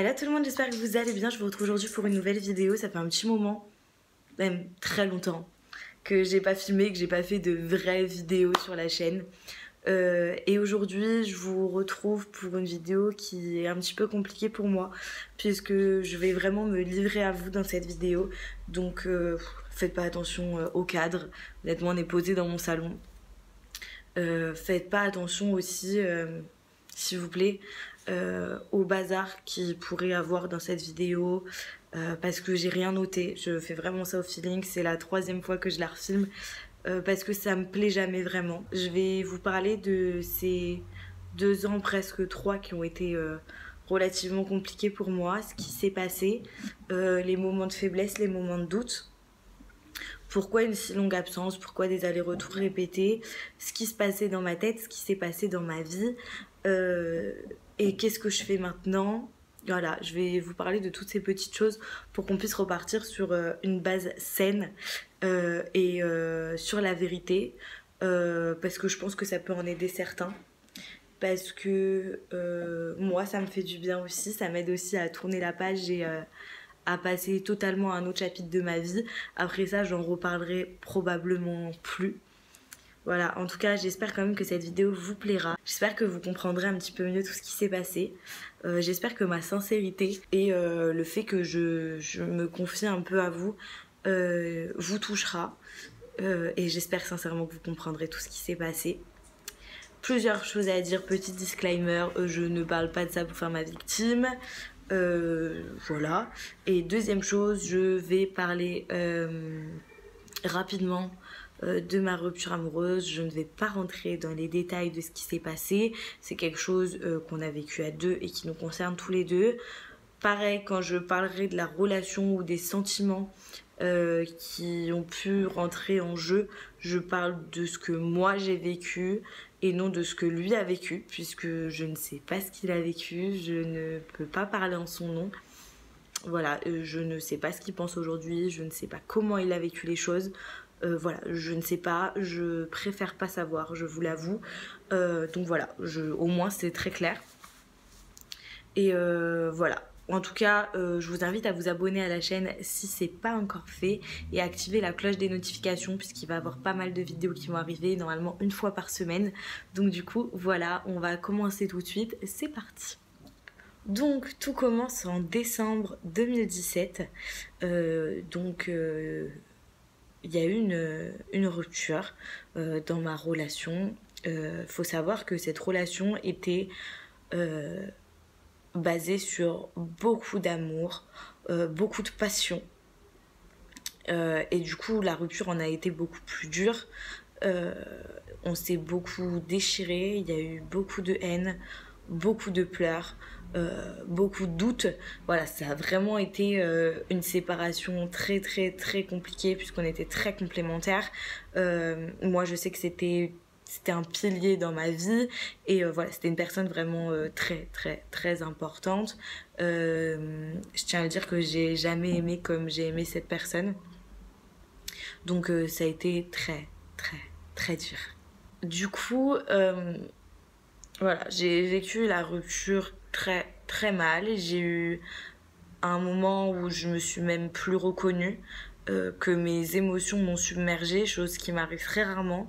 Hello tout le monde, j'espère que vous allez bien. Je vous retrouve aujourd'hui pour une nouvelle vidéo. Ça fait un petit moment, même très longtemps, que j'ai pas filmé, que j'ai pas fait de vraies vidéos sur la chaîne. Et aujourd'hui je vous retrouve pour une vidéo qui est un petit peu compliquée pour moi, puisque je vais vraiment me livrer à vous dans cette vidéo. Donc faites pas attention au cadre. Honnêtement, on est posé dans mon salon. Faites pas attention aussi, s'il vous plaît, au bazar qu'il pourrait avoir dans cette vidéo, parce que j'ai rien noté. Je fais vraiment ça au feeling. C'est la 3e fois que je la refilme, parce que ça me plaît jamais vraiment. Je vais vous parler de ces 2 ans, presque 3, qui ont été relativement compliqués pour moi, ce qui s'est passé, les moments de faiblesse, les moments de doute. Pourquoi une si longue absence, pourquoi des allers-retours répétés, ce qui se passait dans ma tête, ce qui s'est passé dans ma vie, et qu'est-ce que je fais maintenant. Voilà, je vais vous parler de toutes ces petites choses pour qu'on puisse repartir sur une base saine, et sur la vérité, parce que je pense que ça peut en aider certains. Parce que moi, ça me fait du bien aussi, ça m'aide aussi à tourner la page et à passer totalement à un autre chapitre de ma vie. Après ça, j'en reparlerai probablement plus. Voilà, en tout cas, j'espère quand même que cette vidéo vous plaira. J'espère que vous comprendrez un petit peu mieux tout ce qui s'est passé. J'espère que ma sincérité et le fait que je me confie un peu à vous vous touchera. Et j'espère sincèrement que vous comprendrez tout ce qui s'est passé. Plusieurs choses à dire, petit disclaimer, je ne parle pas de ça pour faire ma victime. Voilà. Et deuxième chose, je vais parler rapidement de ma rupture amoureuse. Je ne vais pas rentrer dans les détails de ce qui s'est passé. C'est quelque chose qu'on a vécu à deux et qui nous concerne tous les deux. Pareil, quand je parlerai de la relation ou des sentiments qui ont pu rentrer en jeu, je parle de ce que moi j'ai vécu et non de ce que lui a vécu, puisque je ne sais pas ce qu'il a vécu, je ne peux pas parler en son nom. Voilà, je ne sais pas ce qu'il pense aujourd'hui, je ne sais pas comment il a vécu les choses. Voilà, je ne sais pas, je préfère pas savoir, je vous l'avoue. Donc voilà, au moins c'est très clair. Et voilà. En tout cas, je vous invite à vous abonner à la chaîne si c'est pas encore fait et à activer la cloche des notifications, puisqu'il va y avoir pas mal de vidéos qui vont arriver, normalement 1 fois par semaine. Donc du coup, voilà, on va commencer tout de suite. C'est parti. Donc tout commence en décembre 2017. Donc il y a eu une rupture dans ma relation. Faut savoir que cette relation était basée sur beaucoup d'amour, beaucoup de passion. Et du coup, la rupture en a été beaucoup plus dure. On s'est beaucoup déchiré, il y a eu beaucoup de haine, beaucoup de pleurs, beaucoup de doutes. Voilà, ça a vraiment été une séparation très très très compliquée, puisqu'on était très complémentaires. Moi, je sais que c'était un pilier dans ma vie, et voilà, c'était une personne vraiment très très très importante. Je tiens à dire que j'ai jamais aimé comme j'ai aimé cette personne. Donc ça a été très très très dur. Du coup, voilà, j'ai vécu la rupture très très mal. J'ai eu un moment où je me suis même plus reconnue, que mes émotions m'ont submergée, chose qui m'arrive très rarement.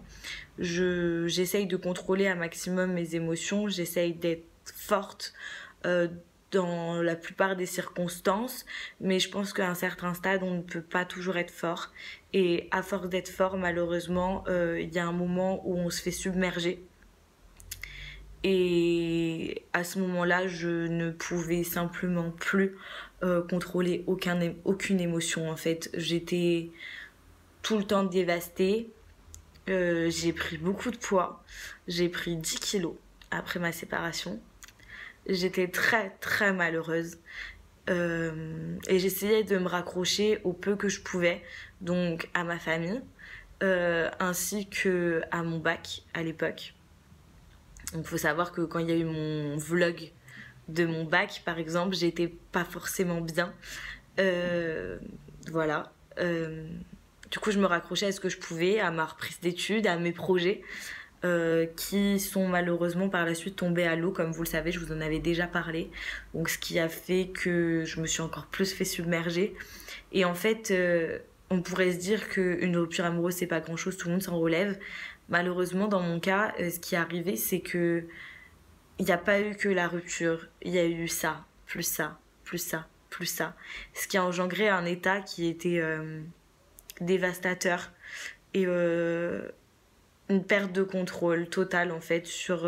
J'essaye de contrôler un maximum mes émotions, j'essaye d'être forte dans la plupart des circonstances, mais je pense qu'à un certain stade, on ne peut pas toujours être fort. Et à force d'être fort, malheureusement, il y a un moment où on se fait submerger. Et à ce moment-là, je ne pouvais simplement plus contrôler aucune émotion, en fait. J'étais tout le temps dévastée. J'ai pris beaucoup de poids. J'ai pris 10 kilos après ma séparation. J'étais très très malheureuse. Et j'essayais de me raccrocher au peu que je pouvais, donc à ma famille, ainsi que à mon bac à l'époque. Donc il faut savoir que quand il y a eu mon vlog de mon bac, par exemple, j'étais pas forcément bien. Voilà. Du coup, je me raccrochais à ce que je pouvais, à ma reprise d'études, à mes projets. qui sont malheureusement par la suite tombés à l'eau, comme vous le savez, je vous en avais déjà parlé. Donc ce qui a fait que je me suis encore plus fait submerger. Et en fait, on pourrait se dire qu'une rupture amoureuse, c'est pas grand-chose, tout le monde s'en relève. Malheureusement, dans mon cas, ce qui est arrivé, c'est que il n'y a pas eu que la rupture, il y a eu ça, plus ça, plus ça, plus ça. Ce qui a engendré un état qui était dévastateur et une perte de contrôle totale en fait sur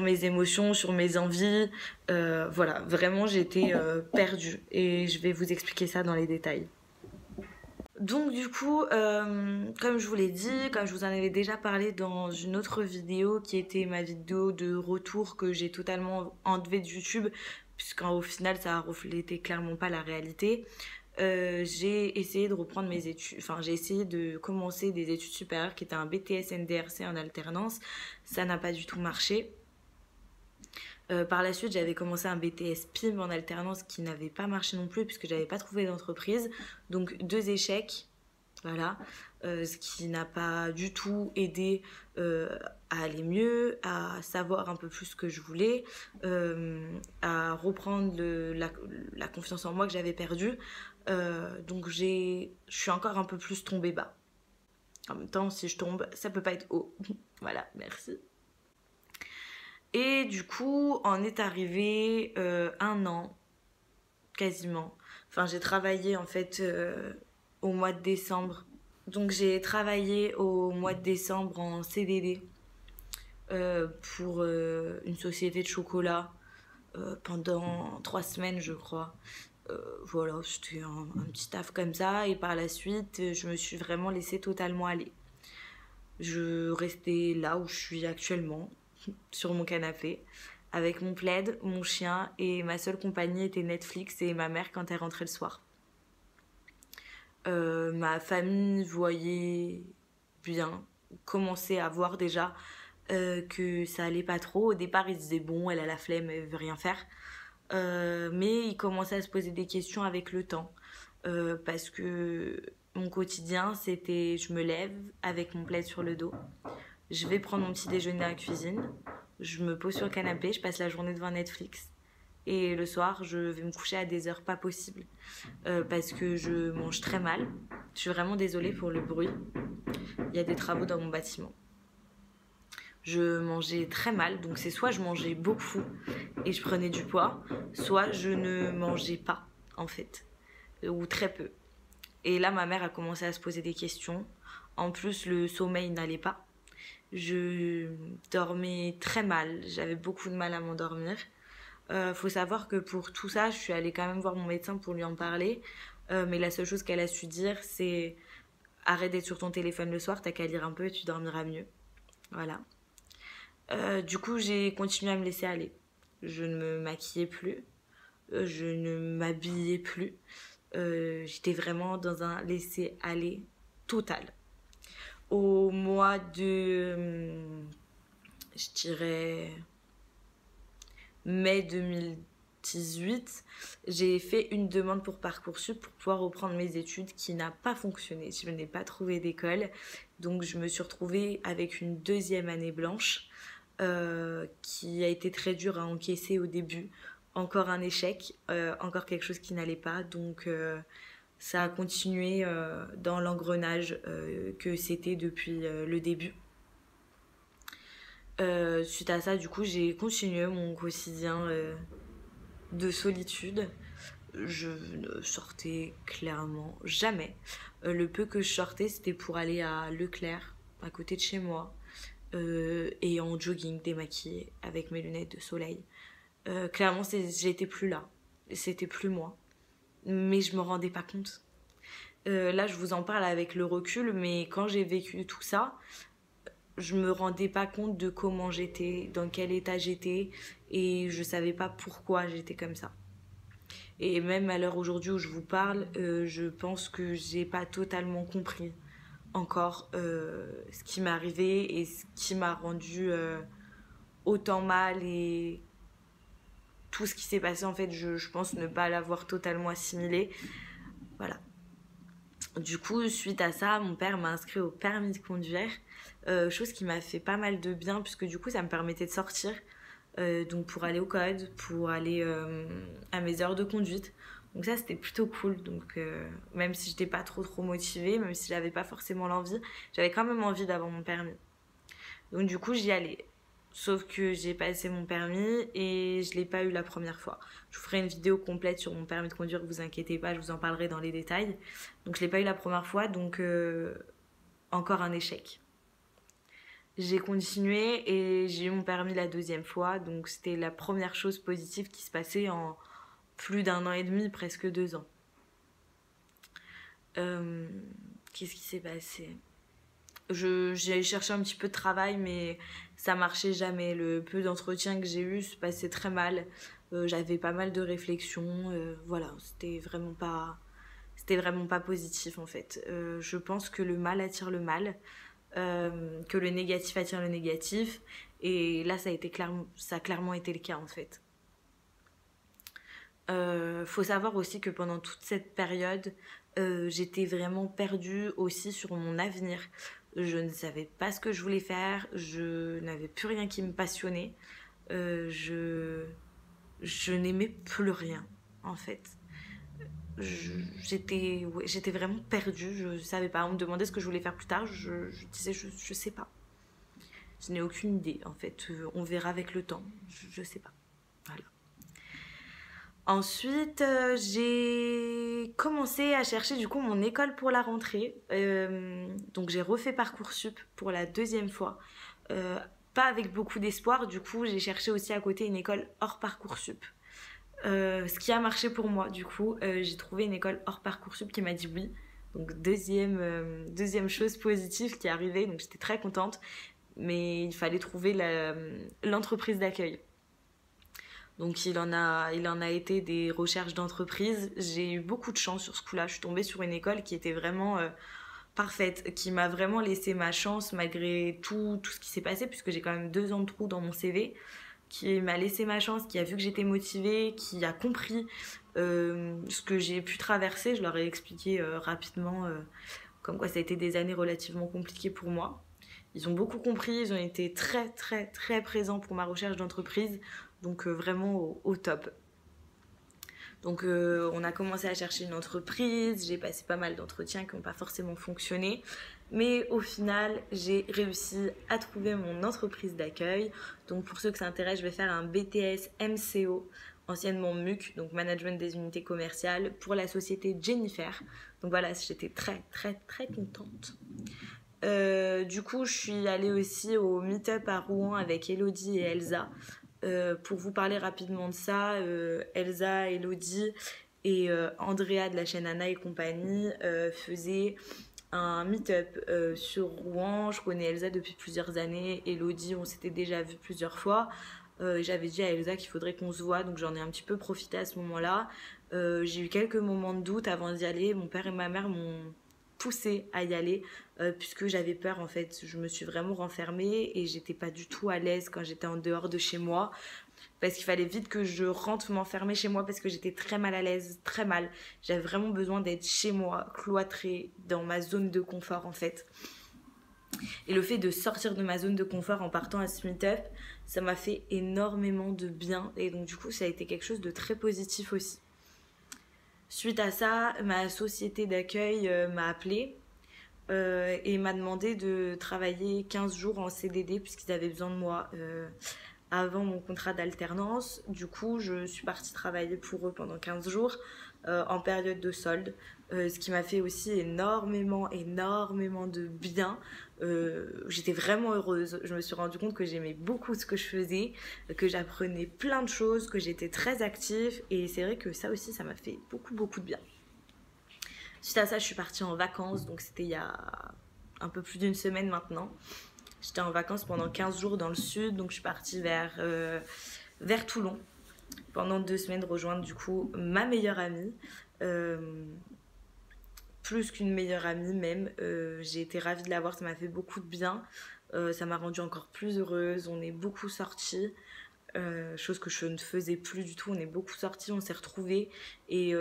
mes émotions, sur mes envies. Voilà, vraiment j'étais perdue et je vais vous expliquer ça dans les détails. Donc du coup, comme je vous l'ai dit, comme je vous en avais déjà parlé dans une autre vidéo qui était ma vidéo de retour que j'ai totalement enlevée de YouTube, puisqu'au final ça reflétait clairement pas la réalité, j'ai essayé de reprendre mes études, enfin j'ai essayé de commencer des études supérieures qui étaient un BTS NDRC en alternance, ça n'a pas du tout marché. Par la suite, j'avais commencé un BTS PIM en alternance qui n'avait pas marché non plus puisque j'avais pas trouvé d'entreprise. Donc 2 échecs, voilà. Ce qui n'a pas du tout aidé à aller mieux, à savoir un peu plus ce que je voulais, à reprendre la confiance en moi que j'avais perdue. Donc je suis encore un peu plus tombée bas. En même temps, si je tombe, ça peut pas être haut. Voilà, merci. Et du coup, en est arrivé 1 an, quasiment. Enfin, j'ai travaillé en fait au mois de décembre. Donc j'ai travaillé au mois de décembre en CDD pour une société de chocolat pendant 3 semaines, je crois. Voilà, c'était un petit taf comme ça. Et par la suite, je me suis vraiment laissée totalement aller. Je restais là où je suis actuellement, sur mon canapé, avec mon plaid, mon chien, et ma seule compagnie était Netflix et ma mère quand elle rentrait le soir. Ma famille voyait bien, commençait à voir déjà que ça allait pas trop. Au départ, ils disaient bon, elle a la flemme, elle veut rien faire. Mais ils commençaient à se poser des questions avec le temps. Parce que mon quotidien, c'était je me lève avec mon plaid sur le dos, je vais prendre mon petit déjeuner à la cuisine, je me pose sur le canapé, je passe la journée devant Netflix. Et le soir, je vais me coucher à des heures pas possibles. Parce que je mange très mal. Je suis vraiment désolée pour le bruit. Il y a des travaux dans mon bâtiment. Je mangeais très mal. Donc c'est soit je mangeais beaucoup et je prenais du poids, soit je ne mangeais pas, en fait. Ou très peu. Et là, ma mère a commencé à se poser des questions. En plus, le sommeil n'allait pas. Je dormais très mal. J'avais beaucoup de mal à m'endormir. Faut savoir que pour tout ça, je suis allée quand même voir mon médecin pour lui en parler. Mais la seule chose qu'elle a su dire, c'est arrête d'être sur ton téléphone le soir, t'as qu'à lire un peu et tu dormiras mieux. Voilà. Du coup, j'ai continué à me laisser aller. Je ne me maquillais plus. Je ne m'habillais plus. J'étais vraiment dans un laisser-aller total. Au mois de, je dirais, mai 2018, j'ai fait une demande pour Parcoursup pour pouvoir reprendre mes études qui n'a pas fonctionné. Je n'ai pas trouvé d'école, donc je me suis retrouvée avec une 2e année blanche qui a été très dure à encaisser au début. Encore un échec, encore quelque chose qui n'allait pas, donc ça a continué dans l'engrenage que c'était depuis le début. Suite à ça, du coup, j'ai continué mon quotidien de solitude. Je ne sortais clairement jamais. Le peu que je sortais, c'était pour aller à Leclerc, à côté de chez moi, et en jogging, démaquillée, avec mes lunettes de soleil. Clairement, j'étais plus là. C'était plus moi. Mais je me rendais pas compte. Là, je vous en parle avec le recul, mais quand j'ai vécu tout ça, je me rendais pas compte de comment j'étais, dans quel état j'étais, et je savais pas pourquoi j'étais comme ça. Et même à l'heure aujourd'hui où je vous parle, je pense que j'ai pas totalement compris encore ce qui m'est arrivé et ce qui m'a rendu autant mal, et tout ce qui s'est passé, en fait, je pense ne pas l'avoir totalement assimilé. Voilà. Du coup, suite à ça, mon père m'a inscrit au permis de conduire, chose qui m'a fait pas mal de bien puisque du coup, ça me permettait de sortir, donc pour aller au code, pour aller à mes heures de conduite. Donc ça, c'était plutôt cool. Donc même si j'étais pas trop motivée, même si j'avais pas forcément l'envie, j'avais quand même envie d'avoir mon permis. Donc du coup, j'y allais. Sauf que j'ai passé mon permis et je l'ai pas eu la première fois. Je vous ferai une vidéo complète sur mon permis de conduire, vous inquiétez pas, je vous en parlerai dans les détails. Donc je l'ai pas eu la première fois, donc encore un échec. J'ai continué et j'ai eu mon permis la deuxième fois, donc c'était la première chose positive qui se passait en plus d'1 an et demi, presque 2 ans. Qu'est-ce qui s'est passé? J'ai cherché un petit peu de travail, mais ça marchait jamais. Le peu d'entretien que j'ai eu se passait très mal. J'avais pas mal de réflexions. Voilà, c'était vraiment pas positif en fait. Je pense que le mal attire le mal, que le négatif attire le négatif. Et là, ça a clairement été le cas en fait. Faut savoir aussi que pendant toute cette période, j'étais vraiment perdue aussi sur mon avenir. Je ne savais pas ce que je voulais faire, je n'avais plus rien qui me passionnait, je n'aimais plus rien en fait. J'étais vraiment perdue, je savais pas. On me demandait ce que je voulais faire plus tard, je disais je sais pas. Je n'ai aucune idée en fait, on verra avec le temps, je sais pas. Voilà. Ensuite, j'ai commencé à chercher du coup mon école pour la rentrée. Donc j'ai refait Parcoursup pour la deuxième fois. Pas avec beaucoup d'espoir, du coup j'ai cherché aussi à côté une école hors Parcoursup. Ce qui a marché pour moi, du coup j'ai trouvé une école hors Parcoursup qui m'a dit oui. Donc deuxième chose positive qui est arrivée, donc j'étais très contente. Mais il fallait trouver l'entreprise d'accueil. Donc il en a été des recherches d'entreprise. J'ai eu beaucoup de chance sur ce coup-là. Je suis tombée sur une école qui était vraiment parfaite, qui m'a vraiment laissé ma chance malgré tout ce qui s'est passé, puisque j'ai quand même 2 ans de trou dans mon CV, qui m'a laissé ma chance, qui a vu que j'étais motivée, qui a compris ce que j'ai pu traverser. Je leur ai expliqué rapidement comme quoi ça a été des années relativement compliquées pour moi. Ils ont beaucoup compris, ils ont été très présents pour ma recherche d'entreprise, donc vraiment au top. Donc on a commencé à chercher une entreprise, j'ai passé pas mal d'entretiens qui n'ont pas forcément fonctionné, mais au final j'ai réussi à trouver mon entreprise d'accueil. Donc pour ceux que ça intéresse, je vais faire un BTS MCO, anciennement MUC, donc Management des Unités Commerciales, pour la société Jennifer. Donc voilà, j'étais très contente. Du coup, je suis allée aussi au meet-up à Rouen avec Elodie et Elsa. Pour vous parler rapidement de ça, Elsa, Elodie et Andrea de la chaîne Anna et compagnie faisaient un meet-up sur Rouen. Je connais Elsa depuis plusieurs années. Elodie, on s'était déjà vu plusieurs fois. J'avais dit à Elsa qu'il faudrait qu'on se voit, donc j'en ai un petit peu profité à ce moment-là. J'ai eu quelques moments de doute avant d'y aller. Mon père et ma mère m'ont poussée à y aller puisque j'avais peur en fait. Je me suis vraiment renfermée et j'étais pas du tout à l'aise quand j'étais en dehors de chez moi, parce qu'il fallait vite que je rentre m'enfermer chez moi parce que j'étais très mal à l'aise, très mal. J'avais vraiment besoin d'être chez moi, cloîtrée dans ma zone de confort en fait. Et le fait de sortir de ma zone de confort en partant à ce meet-up, ça m'a fait énormément de bien et donc du coup ça a été quelque chose de très positif aussi. Suite à ça, ma société d'accueil m'a appelée et m'a demandé de travailler 15 jours en CDD puisqu'ils avaient besoin de moi avant mon contrat d'alternance. Du coup, je suis partie travailler pour eux pendant 15 jours en période de solde, ce qui m'a fait aussi énormément de bien. J'étais vraiment heureuse. Je me suis rendu compte que j'aimais beaucoup ce que je faisais, que j'apprenais plein de choses, que j'étais très active et c'est vrai que ça aussi, ça m'a fait beaucoup de bien. Suite à ça, je suis partie en vacances, donc c'était il y a un peu plus d'une semaine maintenant. J'étais en vacances pendant 15 jours dans le sud, donc je suis partie vers Toulon pendant 2 semaines, rejoindre du coup ma meilleure amie. Plus qu'une meilleure amie même, j'ai été ravie de la voir, ça m'a fait beaucoup de bien. Ça m'a rendue encore plus heureuse, on est beaucoup sortis, chose que je ne faisais plus du tout. On est beaucoup sortis, on s'est retrouvés et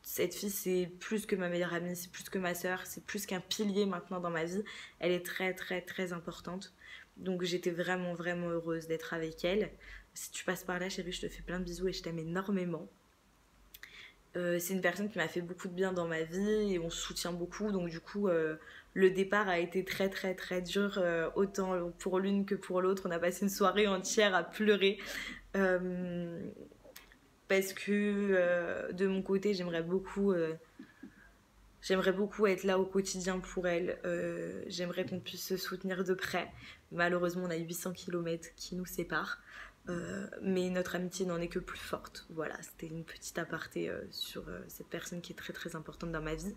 cette fille c'est plus que ma meilleure amie, c'est plus que ma soeur, c'est plus qu'un pilier maintenant dans ma vie. Elle est très très très importante. Donc j'étais vraiment vraiment heureuse d'être avec elle. Si tu passes par là chérie, je te fais plein de bisous et je t'aime énormément. C'est une personne qui m'a fait beaucoup de bien dans ma vie et on se soutient beaucoup, donc du coup le départ a été très très très dur, autant pour l'une que pour l'autre. On a passé une soirée entière à pleurer parce que de mon côté j'aimerais beaucoup être là au quotidien pour elle. J'aimerais qu'on puisse se soutenir de près. Malheureusement on a 800 km qui nous séparent. Mais notre amitié n'en est que plus forte. Voilà, c'était une petite aparté sur cette personne qui est très très importante dans ma vie.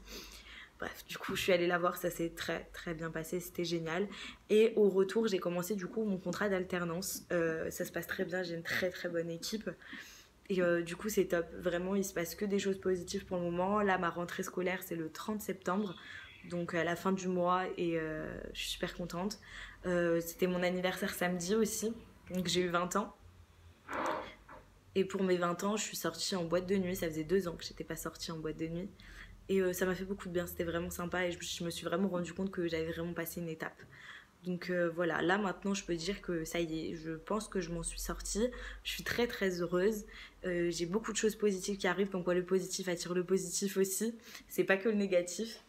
Bref, du coup je suis allée la voir, ça s'est très très bien passé, c'était génial. Et au retour j'ai commencé du coup mon contrat d'alternance. Ça se passe très bien, j'ai une très très bonne équipe. Et du coup c'est top, vraiment il se passe que des choses positives pour le moment. Là ma rentrée scolaire c'est le 30 septembre, donc à la fin du mois, et je suis super contente. C'était mon anniversaire samedi aussi, donc j'ai eu 20 ans. Et pour mes 20 ans, je suis sortie en boîte de nuit. Ça faisait 2 ans que j'étais pas sortie en boîte de nuit. Et ça m'a fait beaucoup de bien, c'était vraiment sympa. Et je me suis vraiment rendu compte que j'avais vraiment passé une étape. Donc voilà, là maintenant je peux dire que ça y est, je pense que je m'en suis sortie. Je suis très très heureuse. J'ai beaucoup de choses positives qui arrivent, comme quoi le positif attire le positif aussi. C'est pas que le négatif.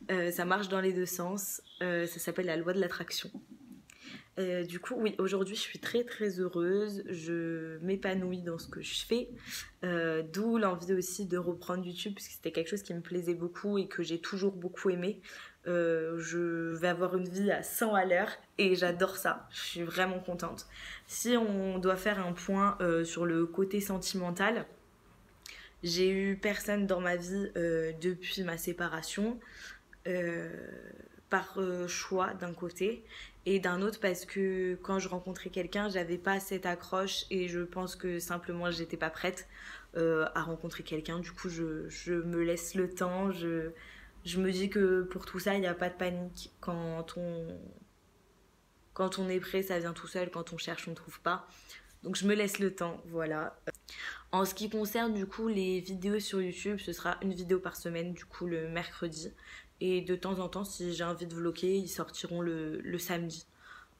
Ça marche dans les deux sens. Ça s'appelle la loi de l'attraction. Du coup, oui, aujourd'hui je suis très très heureuse, je m'épanouis dans ce que je fais, d'où l'envie aussi de reprendre YouTube, puisque c'était quelque chose qui me plaisait beaucoup et que j'ai toujours beaucoup aimé. Je vais avoir une vie à 100 à l'heure et j'adore ça, je suis vraiment contente. Si on doit faire un point sur le côté sentimental, j'ai eu personne dans ma vie depuis ma séparation. Par choix d'un côté, et d'un autre parce que quand je rencontrais quelqu'un j'avais pas cette accroche et je pense que simplement j'étais pas prête à rencontrer quelqu'un. Du coup je me laisse le temps, je me dis que pour tout ça il n'y a pas de panique. Quand on est prêt ça vient tout seul, quand on cherche on ne trouve pas, donc je me laisse le temps, voilà. En ce qui concerne du coup les vidéos sur YouTube, ce sera une vidéo par semaine du coup le mercredi, et de temps en temps si j'ai envie de vlogger ils sortiront le samedi.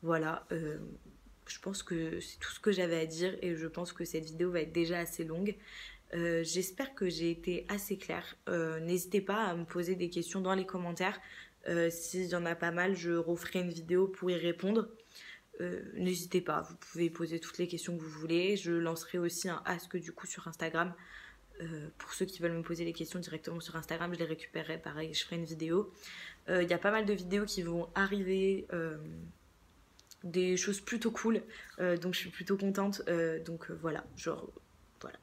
Voilà, je pense que c'est tout ce que j'avais à dire et je pense que cette vidéo va être déjà assez longue. J'espère que j'ai été assez claire. N'hésitez pas à me poser des questions dans les commentaires. S'il y en a pas mal, je referai une vidéo pour y répondre. N'hésitez pas, vous pouvez poser toutes les questions que vous voulez. Je lancerai aussi un ask du coup sur Instagram. Pour ceux qui veulent me poser les questions directement sur Instagram, je les récupérerai, pareil, je ferai une vidéo. Il y a pas mal de vidéos qui vont arriver, des choses plutôt cool, donc je suis plutôt contente. Donc voilà, genre voilà.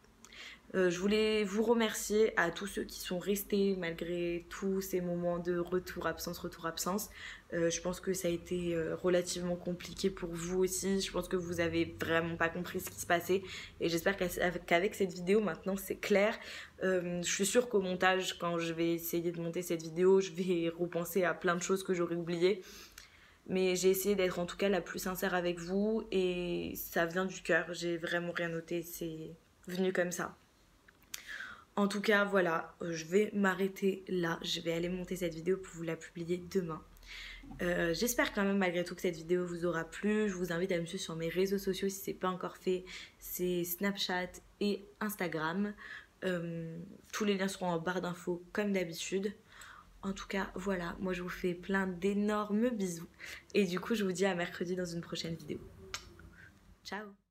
Je voulais vous remercier à tous ceux qui sont restés malgré tous ces moments de retour absence. Je pense que ça a été relativement compliqué pour vous aussi. Je pense que vous avez vraiment pas compris ce qui se passait et j'espère qu'avec cette vidéo maintenant c'est clair. Je suis sûre qu'au montage, quand je vais essayer de monter cette vidéo, je vais repenser à plein de choses que j'aurais oubliées. Mais j'ai essayé d'être en tout cas la plus sincère avec vous et ça vient du cœur. J'ai vraiment rien noté, c'est venu comme ça. En tout cas, voilà, je vais m'arrêter là. Je vais aller monter cette vidéo pour vous la publier demain. J'espère quand même malgré tout que cette vidéo vous aura plu. Je vous invite à me suivre sur mes réseaux sociaux si ce n'est pas encore fait. C'est Snapchat et Instagram. Tous les liens seront en barre d'infos comme d'habitude. En tout cas, voilà, moi je vous fais plein d'énormes bisous. Et du coup, je vous dis à mercredi dans une prochaine vidéo. Ciao!